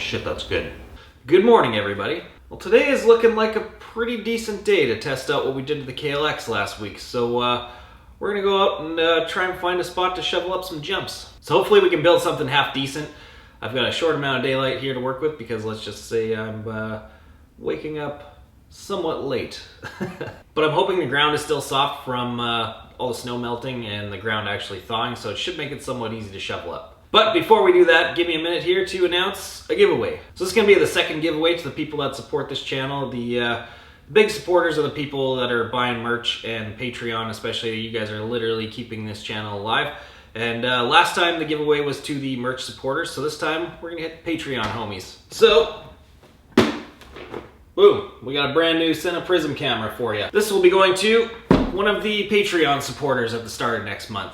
shit, that's good. Good morning, everybody. Well, today is looking like a pretty decent day to test out what we did to the KLX last week. So we're gonna go out and try and find a spot to shovel up some jumps. So hopefully we can build something half decent. I've got a short amount of daylight here to work with because let's just say I'm waking up somewhat late. But I'm hoping the ground is still soft from all the snow melting and the ground actually thawing, so it should make it somewhat easy to shovel up. But before we do that, give me a minute here to announce a giveaway. So this is going to be the second giveaway to the people that support this channel. The big supporters are the people that are buying merch and Patreon, especially. You guys are literally keeping this channel alive. And last time the giveaway was to the merch supporters, so this time we're going to hit Patreon homies. So, boom, we got a brand new Cine Prism camera for you. This will be going to one of the Patreon supporters at the start of next month.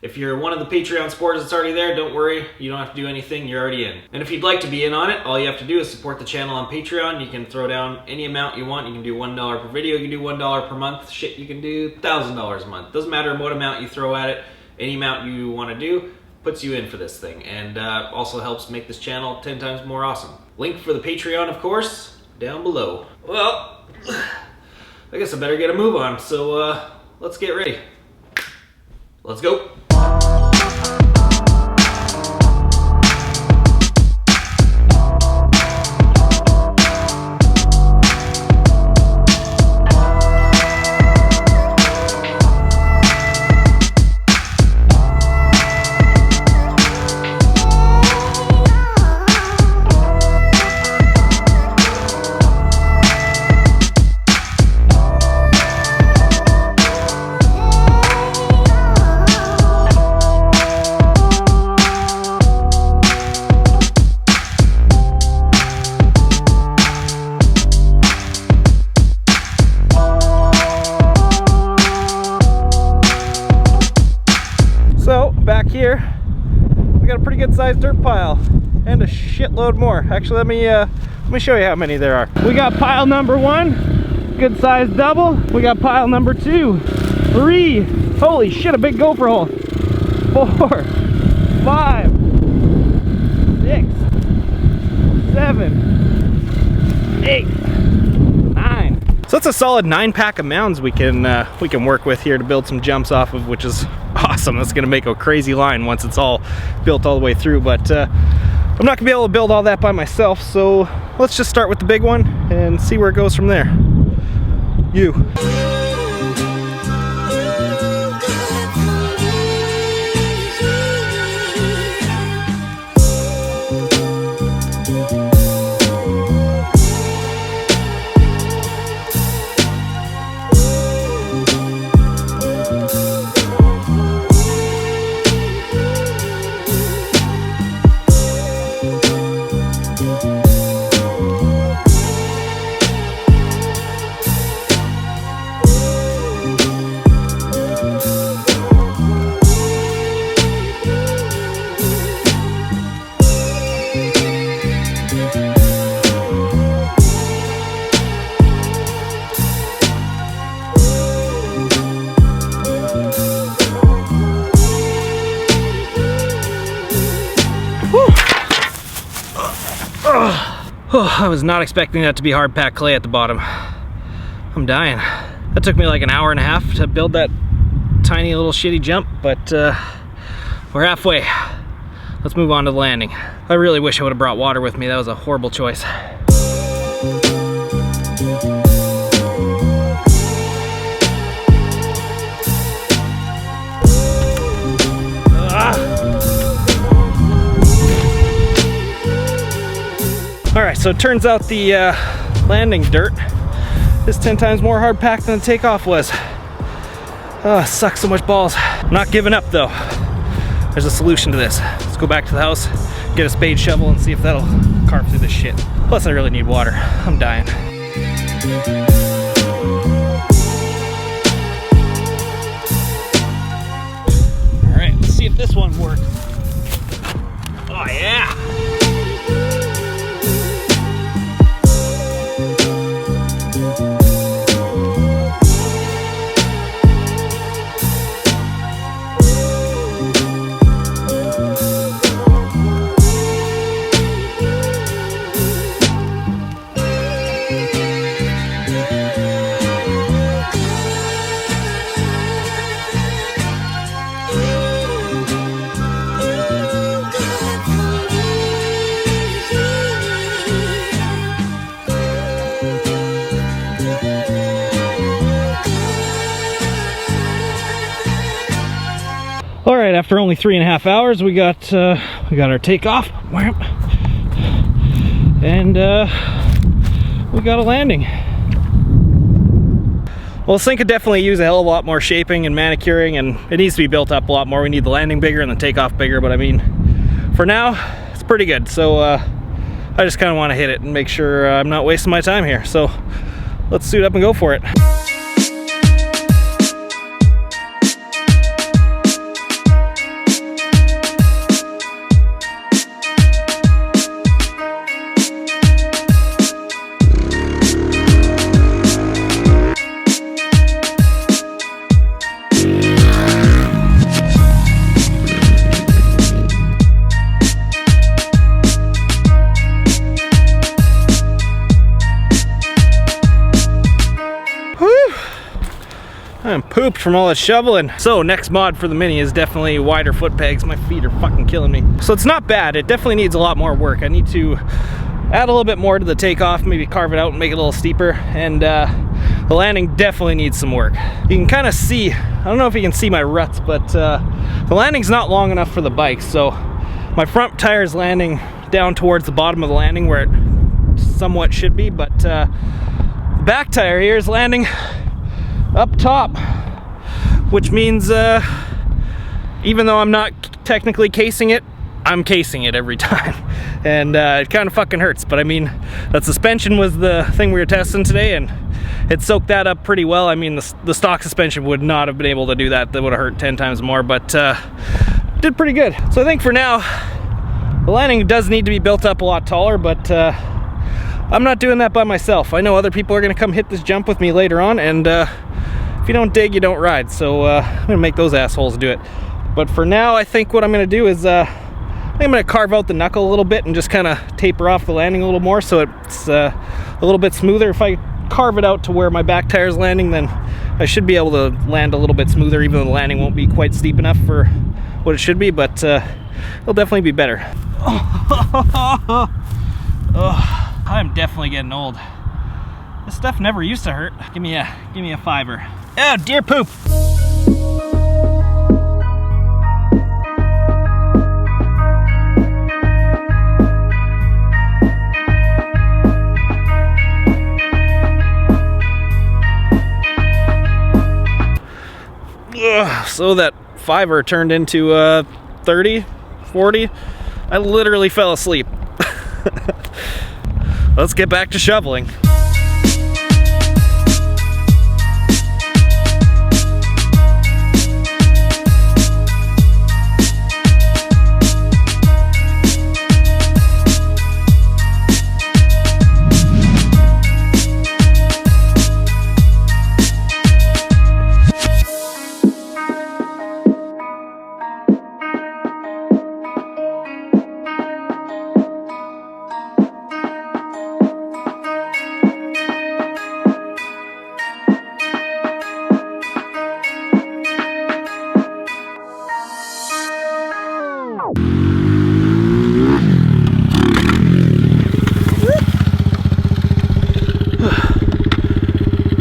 If you're one of the Patreon supporters that's already there, don't worry, you don't have to do anything, you're already in. And if you'd like to be in on it, all you have to do is support the channel on Patreon. You can throw down any amount you want. You can do $1 per video, you can do $1 per month. Shit, you can do $1,000 a month. Doesn't matter what amount you throw at it, any amount you want to do puts you in for this thing. And also helps make this channel 10 times more awesome. Link for the Patreon, of course, down below. Well, I guess I better get a move on, so let's get ready. Let's go. Back here, we got a pretty good sized dirt pile and a shitload more. Actually, let me show you how many there are. We got pile number 1, good sized double. We got pile number 2, 3, holy shit, a big gopher hole. 4, 5, 6, 7, 8, 9. So that's a solid 9 pack of mounds we can work with here to build some jumps off of, which is awesome. That's gonna make a crazy line once it's all built all the way through, but I'm not gonna be able to build all that by myself, so let's just start with the big one and see where it goes from there. Oh, I was not expecting that to be hard packed clay at the bottom. I'm dying. That took me like an hour and a half to build that tiny little shitty jump, but we're halfway. Let's move on to the landing. I really wish I would have brought water with me. That was a horrible choice. Alright, so it turns out the landing dirt is 10 times more hard packed than the takeoff was. Oh, sucks so much balls. I'm not giving up though. There's a solution to this. Let's go back to the house, get a spade shovel, and see if that'll carve through this shit. Plus I really need water. I'm dying. Alright, let's see if this one works. Oh yeah! right, after only 3.5 hours, we got our takeoff, and we got a landing. Well, this thing could definitely use a hell of a lot more shaping and manicuring, and it needs to be built up a lot more. We need the landing bigger and the takeoff bigger, but I mean, for now, it's pretty good. So I just kind of want to hit it and make sure I'm not wasting my time here. So let's suit up and go for it. I'm pooped from all this shoveling. So next mod for the Mini is definitely wider foot pegs. My feet are fucking killing me. So it's not bad. It definitely needs a lot more work. I need to add a little bit more to the takeoff, maybe carve it out and make it a little steeper. And the landing definitely needs some work. You can kind of see, I don't know if you can see my ruts, but the landing's not long enough for the bike. So my front tire is landing down towards the bottom of the landing where it somewhat should be, but the back tire here is landing up top, which means even though I'm not technically casing it, I'm casing it every time, and it kind of fucking hurts. But I mean, that suspension was the thing we were testing today, and it soaked that up pretty well. I mean, the stock suspension would not have been able to do that. That would have hurt 10 times more, but did pretty good. So I think for now, the landing does need to be built up a lot taller, but I'm not doing that by myself. I know other people are gonna come hit this jump with me later on, and if you don't dig, you don't ride. So I'm gonna make those assholes do it. But for now, I think what I'm gonna do is I think I'm gonna carve out the knuckle a little bit and just kind of taper off the landing a little more so it's a little bit smoother. If I carve it out to where my back tire is landing, then I should be able to land a little bit smoother, even though the landing won't be quite steep enough for what it should be, but it'll definitely be better. I'm definitely getting old. This stuff never used to hurt. Give me a fiver. Oh, deer poop. So that fiver turned into 30, 40. I literally fell asleep. Let's get back to shoveling.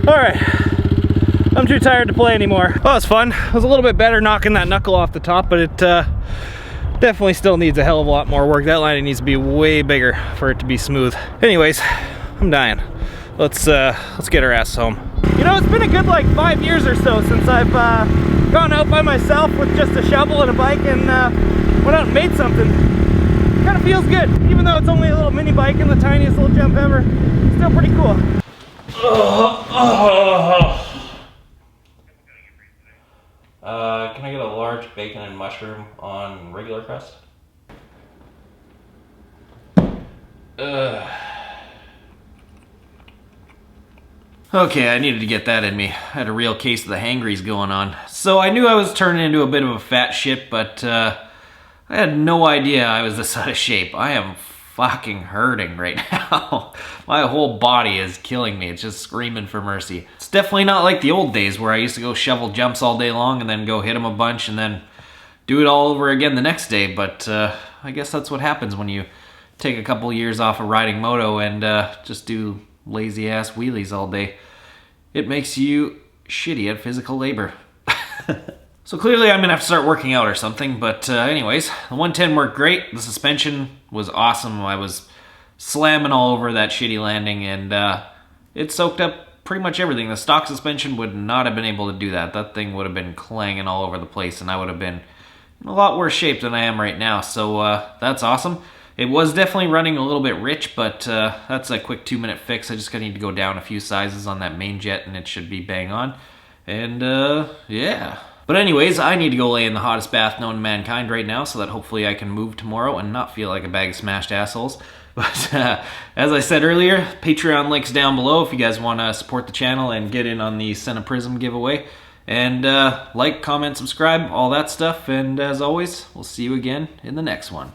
Alright, I'm too tired to play anymore. Oh, it was fun. It was a little bit better knocking that knuckle off the top, but it definitely still needs a hell of a lot more work. That landing needs to be way bigger for it to be smooth. Anyways, I'm dying. Let's get our asses home. You know, it's been a good like 5 years or so since I've gone out by myself with just a shovel and a bike and went out and made something. Kind of feels good, even though it's only a little mini bike and the tiniest little jump ever. Still pretty cool. Can I get a large bacon and mushroom on regular crust? Okay, I needed to get that in me. I had a real case of the hangries going on. So I knew I was turning into a bit of a fat shit, but I had no idea I was this out of shape. I am fucking hurting right now. My whole body is killing me. It's just screaming for mercy. It's definitely not like the old days where I used to go shovel jumps all day long and then go hit them a bunch and then do it all over again the next day. But I guess that's what happens when you take a couple years off of riding moto and just do lazy ass wheelies all day. It makes you shitty at physical labor. So clearly I'm going to have to start working out or something, but anyways, the 110 worked great. The suspension was awesome. I was slamming all over that shitty landing, and it soaked up pretty much everything. The stock suspension would not have been able to do that. That thing would have been clanging all over the place, and I would have been in a lot worse shape than I am right now, so that's awesome. It was definitely running a little bit rich, but that's a quick 2-minute fix. I just need to go down a few sizes on that main jet, and it should be bang on. And yeah. But anyways, I need to go lay in the hottest bath known to mankind right now so that hopefully I can move tomorrow and not feel like a bag of smashed assholes. But as I said earlier, Patreon link's down below if you guys want to support the channel and get in on the Senna Prism giveaway. And like, comment, subscribe, all that stuff. And as always, we'll see you again in the next one.